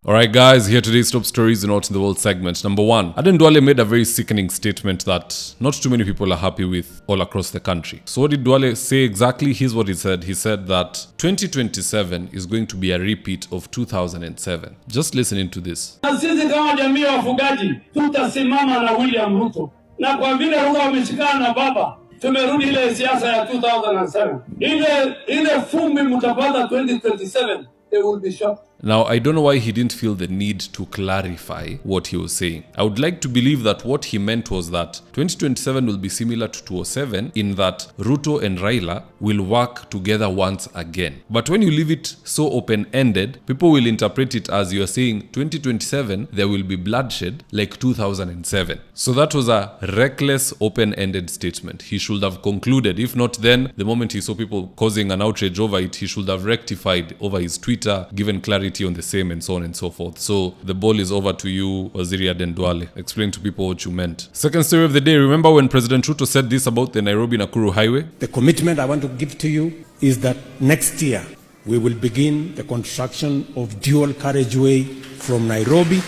Alright guys, here today's top stories in Out in the World segment. Number 1, Aden Duale made a very sickening statement that not too many people are happy with all across the country. So what did Duale say exactly? Here's what he said. He said that 2027 is going to be a repeat of 2007. Just listen into this. Sisi kama jamii ya wafugaji tutasimama na William Ruto. Na kwa vile Ruto ameshikana na baba, tumerudi ile siasa ya 2007. Ile fumbi mtapata 2027. They will be shocked. Now, I don't know why he didn't feel the need to clarify what he was saying. I would like to believe that what he meant was that 2027 will be similar to 2007 in that Ruto and Raila will work together once again. But when you leave it so open-ended, people will interpret it as you're saying 2027, there will be bloodshed like 2007. So that was a reckless, open-ended statement. He should have concluded. If not then, the moment he saw people causing an outrage over it, he should have rectified over his Twitter, given clarity on the same and so on and so forth. So the ball is over to you, Waziri Aden Duale. Explain to people what you meant. Second story of the day. Remember when President Ruto said this about the Nairobi Nakuru highway? The commitment I want to give to you is that next year we will begin the construction of dual carriageway from Nairobi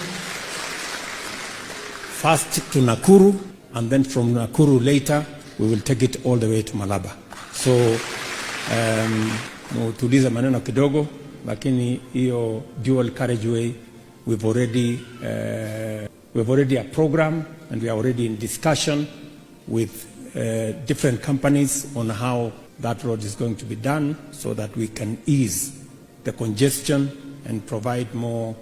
first to Nakuru, and then from Nakuru later we will take it all the way to Malaba. So tuliza maneno kidogo, lakini hiyo dual carriageway we've already a program, and we are already in discussion with different companies on how that road is going to be done so that we can ease the congestion and provide more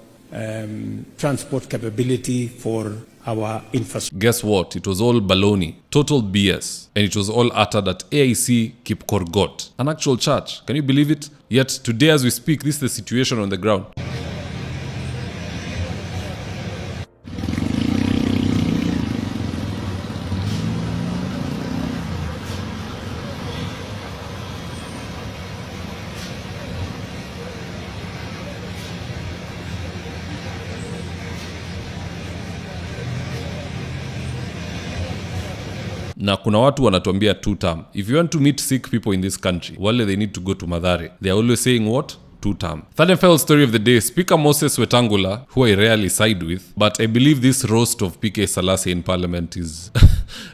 transport capability for our infrastructure. Guess what? It was all baloney, total BS, and it was all uttered at AIC Kipkorgot, an actual church. Can you believe it? Yet today as we speak, this is the situation on the ground. Na kuna watu wanatuambia two term. If you want to meet sick people in this country, wale they need to go to Mathare. They are always saying what? Two term. Third and final story of the day. Speaker Moses Wetangula, who I rarely side with, but I believe this roast of PK Selassie in parliament is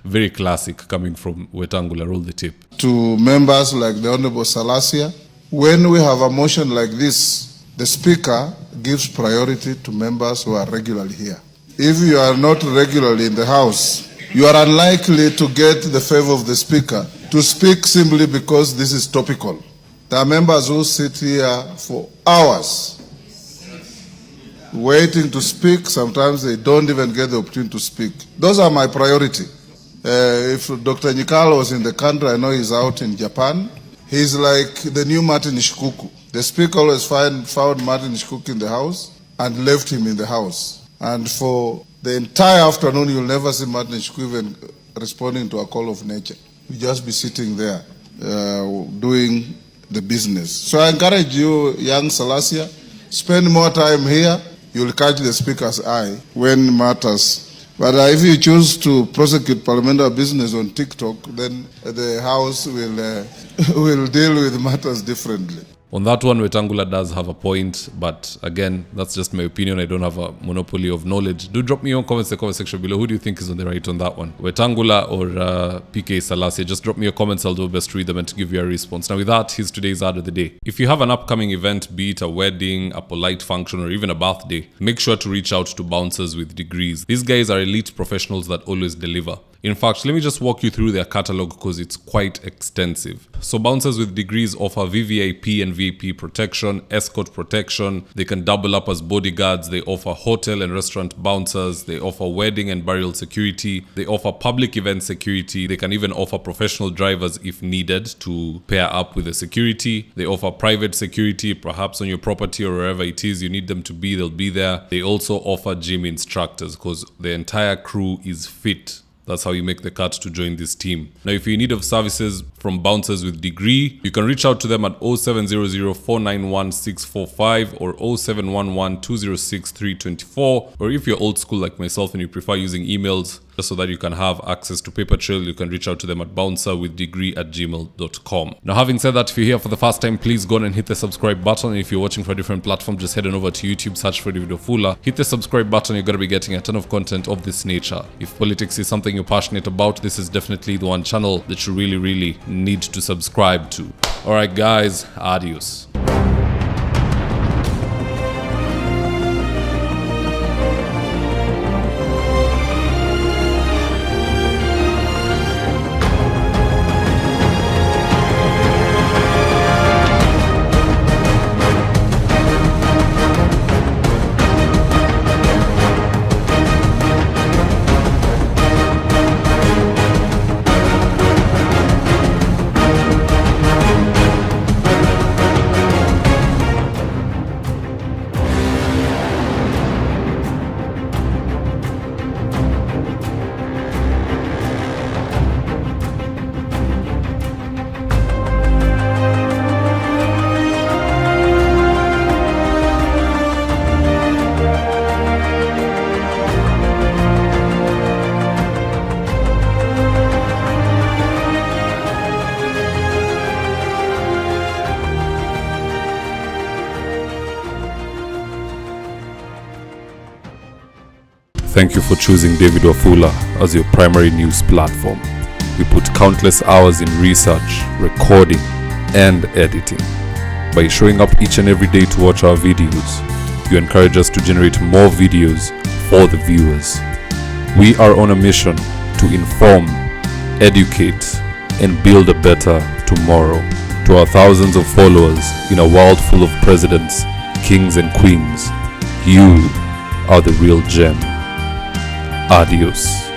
very classic coming from Wetangula. Roll the tape. To members like the Honorable Selassie, when we have a motion like this, the speaker gives priority to members who are regularly here. If you are not regularly in the house, you are unlikely to get the favor of the speaker to speak simply because this is topical. There are members who sit here for hours waiting to speak. Sometimes they don't even get the opportunity to speak. Those are my priority. If Dr. Nyikalo was in the country, I know he's out in Japan. He's like the new Martin Shikuku. The speaker always found Martin Shikuku in the house and left him in the house. And for the entire afternoon, you'll never see Martin Shikuku even responding to a call of nature. You just be sitting there doing the business. So I encourage you, young Selassie, spend more time here. You'll catch the speaker's eye when matters. But if you choose to prosecute parliamentary business on TikTok, then the House will deal with matters differently. On that one, Wetangula does have a point, but again, that's just my opinion. I don't have a monopoly of knowledge. Do drop me your comments in the comment section below. Who do you think is on the right on that one? Wetangula or PK Selassie? Just drop me your comments. I'll do my best to read them and to give you a response. Now with that, here's today's ad of the day. If you have an upcoming event, be it a wedding, a polite function, or even a birthday, make sure to reach out to Bouncers with Degrees. These guys are elite professionals that always deliver. In fact, let me just walk you through their catalog because it's quite extensive. So Bouncers with Degrees offer VVIP and VIP protection, escort protection. They can double up as bodyguards. They offer hotel and restaurant bouncers. They offer wedding and burial security. They offer public event security. They can even offer professional drivers if needed to pair up with the security. They offer private security, perhaps on your property or wherever it is you need them to be, they'll be there. They also offer gym instructors because the entire crew is fit. That's how you make the cut to join this team. Now, if you're in need of services from Bouncers with Degree, you can reach out to them at 0700 491 645 or 0711 206 324. Or if you're old school like myself and you prefer using emails, just so that you can have access to Paper Trail. You can reach out to them at bouncerwithdegree@gmail.com. Now, having said that, if you're here for the first time, please go on and hit the subscribe button. And if you're watching for a different platform, just head on over to YouTube, search for David Wafula, hit the subscribe button. You're going to be getting a ton of content of this nature. If politics is something you're passionate about, this is definitely the one channel that you really need to subscribe to. Alright guys, adios. Thank you for choosing David Wafula as your primary news platform. We put countless hours in research, recording, and editing. By showing up each and every day to watch our videos, you encourage us to generate more videos for the viewers. We are on a mission to inform, educate, and build a better tomorrow. To our thousands of followers in a world full of presidents, kings, and queens, you are the real gem. Adios.